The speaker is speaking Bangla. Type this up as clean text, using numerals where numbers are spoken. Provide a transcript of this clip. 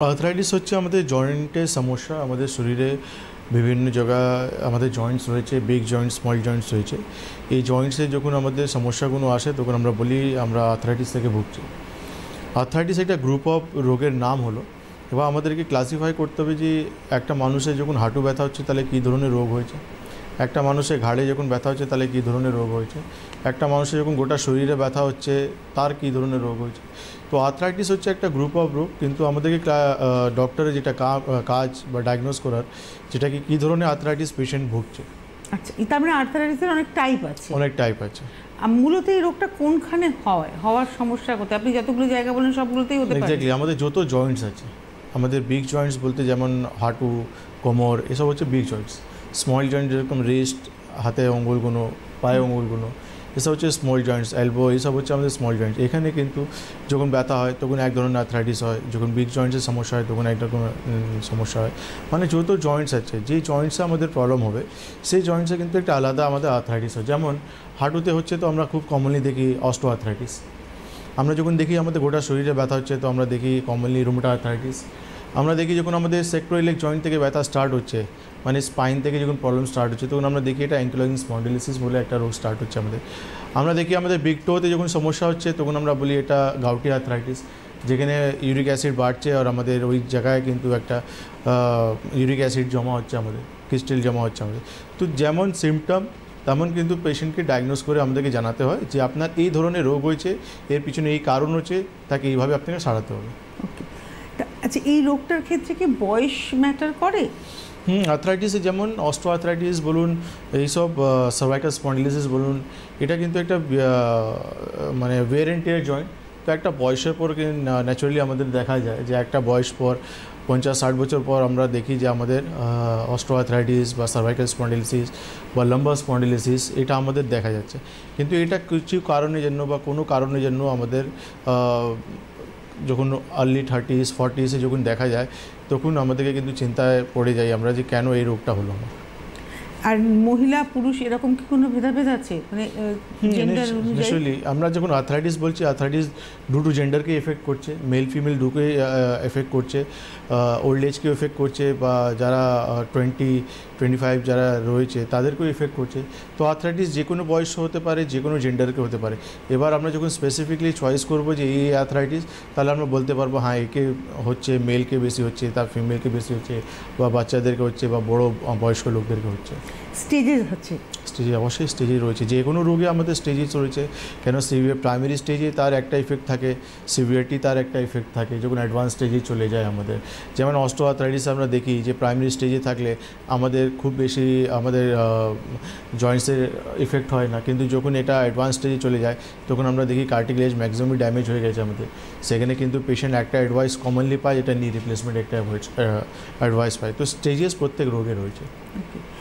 আর্থ্রাইটিস হচ্ছে আমাদের জয়েন্টের সমস্যা। আমাদের শরীরে বিভিন্ন জায়গায় আমাদের জয়েন্টস রয়েছে, বিগ জয়েন্টস, স্মল জয়েন্টস রয়েছে। এই জয়েন্টসে যখন আমাদের সমস্যাগুলো আসে তখন আমরা বলি আমরা আর্থ্রাইটিস থেকে ভুগছি। আর্থ্রাইটিস একটা গ্রুপ অফ রোগের নাম হলো। এবার আমাদেরকে ক্লাসিফাই করতে হবে যে একটা মানুষের যখন হাঁটু ব্যথা হচ্ছে তাহলে কী ধরনের রোগ হয়েছে, একটা মানুষের ঘাড়ে যখন ব্যথা হচ্ছে তাহলে কী ধরনের রোগ হয়েছে, একটা মানুষের যখন গোটা শরীরে ব্যথা হচ্ছে তার কী ধরনের রোগ হয়েছে। তো আর্থ্রাইটিস হচ্ছে একটা গ্রুপ অফ রোগ, কিন্তু আমাদেরকে ডক্টরের যেটা কাজ বা ডায়াগনোজ করার, যেটা কী ধরনের আর্থ্রাইটিস পেশেন্ট ভুগছে। আচ্ছা, তার মানে আর্থ্রাইটিসের অনেক টাইপ আছে। অনেক টাইপ আছে। মূলত এই রোগটা কোনখানে হওয়ার সমস্যা কোথায়? আপনি যতগুলো জায়গা বলেন সবগুলোতেই হতে পারে। এক্স্যাক্টলি, আমাদের যত জয়েন্টস আছে, আমাদের বিগ জয়েন্টস বলতে যেমন হাঁটু, কোমর, এসব হচ্ছে বিগ জয়েন্টস। স্মল জয়েন্ট যেরকম রিস্ট, হাতে অঙ্গুলগুলো, পায়ে অঙ্গুলগুলো, এসব হচ্ছে স্মল জয়েন্টস। এলবো, এইসব হচ্ছে আমাদের স্মল জয়েন্টস। এখানে কিন্তু যখন ব্যথা হয় তখন এক ধরনের আর্থ্রাইটিস হয়, যখন বিগ জয়েন্টসের সমস্যা হয় তখন এক রকম সমস্যা হয়। মানে যত জয়েন্টস আছে, যেই জয়েন্টসে আমাদের প্রবলেম হবে সেই জয়েন্টসে কিন্তু একটা আলাদা আমাদের আর্থ্রাইটিস হয়। যেমন হাঁটুতে হচ্ছে তো আমরা খুব কমনলি দেখি অস্টিও আর্থ্রাইটিস। আমরা যখন দেখি আমাদের গোটা শরীরে ব্যথা হচ্ছে তো আমরা দেখি কমনলি রুমেটয়েড আর্থ্রাইটিস। আমরা দেখি যখন আমাদের সেক্টোইলিয়াক জয়েন্ট থেকে ব্যথা স্টার্ট হচ্ছে, মানে স্পাইন থেকে যখন প্রবলেম স্টার্ট হচ্ছে তখন আমরা দেখি এটা অ্যাঙ্কিলোজিং স্পন্ডিলোসিস বলে একটা রোগ স্টার্ট হচ্ছে আমাদের। আমরা দেখি আমাদের বিগ টোতে যখন সমস্যা হচ্ছে তখন আমরা বলি এটা গাউটি আর্থ্রাইটিস, যেখানে ইউরিক অ্যাসিড বাড়ছে আর আমাদের ওই জায়গায় কিন্তু একটা ইউরিক অ্যাসিড জমা হচ্ছে, আমাদের ক্রিস্টাল জমা হচ্ছে আমাদের। তো যেমন সিমটম তেমন কিন্তু পেশেন্টকে ডায়াগনোজ করে আমাদেরকে জানাতে হয় যে আপনার এই ধরনের রোগ হয়েছে, এর পিছনে এই কারণ হচ্ছে, তাকে এইভাবে আপনাকে সারাতে হবে। ওকে, আচ্ছা, এই রোগটার ক্ষেত্রে কি বয়স ম্যাটার করে? আর্থ্রাইটিসে যেমন অস্টিও আর্থ্রাইটিস বলুন, এইসব সার্ভাইকাল স্পন্ডিলোসিস বলুন, এটা কিন্তু একটা মানে ওয়্যার অ্যান্ড টিয়ার জয়েন্ট। তো একটা বয়সের পর ন্যাচারালি আমাদের দেখা যায় যে একটা বয়স পর 50-60 বছর পর আমরা দেখি যে আমাদের অস্টিও আর্থ্রাইটিস বা সার্ভাইকাল স্পন্ডিলোসিস বা লাম্বার স্পন্ডিলোসিস এটা আমাদের দেখা যাচ্ছে। কিন্তু এটা কিছু কারণের জন্য বা কোনো কারণের জন্য আমাদের যখন আর্লি 30s-40s যখন দেখা যায় তখন আমাদেরকে কিন্তু চিন্তায় পড়ে যাই আমরা যে কেন এই রোগটা হলো আমার। আর মহিলা পুরুষ এরকম কি কোনো ভেদাভেদ আছে, মানে জেন্ডার অনুযায়ী? নিশ্চয়ই, আমরা যখন আর্থ্রাইটিস বলছি, আর্থ্রাইটিস দুটো জেন্ডারকে এফেক্ট করছে, মেল ফিমেল দুটোকে এফেক্ট করছে, ওল্ড এজকেও এফেক্ট করছে, বা যারা 20-25 যারা রয়েছে তাদেরকেও এফেক্ট করছে। তো আর্থ্রাইটিস যে কোনো বয়স হতে পারে, যে কোনো জেন্ডারকে হতে পারে। এবার আমরা যখন স্পেসিফিকলি চয়েস করবো যে এই আর্থ্রাইটিস, তাহলে আমরা বলতে পারবো হ্যাঁ একে হচ্ছে, মেলকে বেশি হচ্ছে, তার ফিমেলকে বেশি হচ্ছে, বা বাচ্চাদেরকে হচ্ছে, বা বড়ো বয়স্ক লোকদেরকে হচ্ছে। স্টেজেস হচ্ছে, স্টেজে অবশ্যই স্টেজে রয়েছে, যে কোনো রোগে আমাদের স্টেজেস রয়েছে। কেন প্রাইমারি স্টেজে তার একটা ইফেক্ট থাকে, সিভিয়ারিটি তার একটা ইফেক্ট থাকে, যখন অ্যাডভান্স স্টেজে চলে যায় আমাদের। যেমন অস্টিও আর্থ্রাইটিস আমরা দেখি যে প্রাইমারি স্টেজে থাকলে আমাদের খুব বেশি আমাদের জয়েন্টসের ইফেক্ট হয় না, কিন্তু যখন এটা অ্যাডভান্স স্টেজে চলে যায় তখন আমরা দেখি কার্টিলেজ ম্যাক্সিমাম ড্যামেজ হয়ে গেছে আমাদের। সেখানে কিন্তু পেশেন্ট একটা অ্যাডভাইস কমনলি পায়, এটা নি রিপ্লেসমেন্ট একটা অ্যাডভাইস পায়। তো স্টেজেস প্রত্যেক রোগে রয়েছে।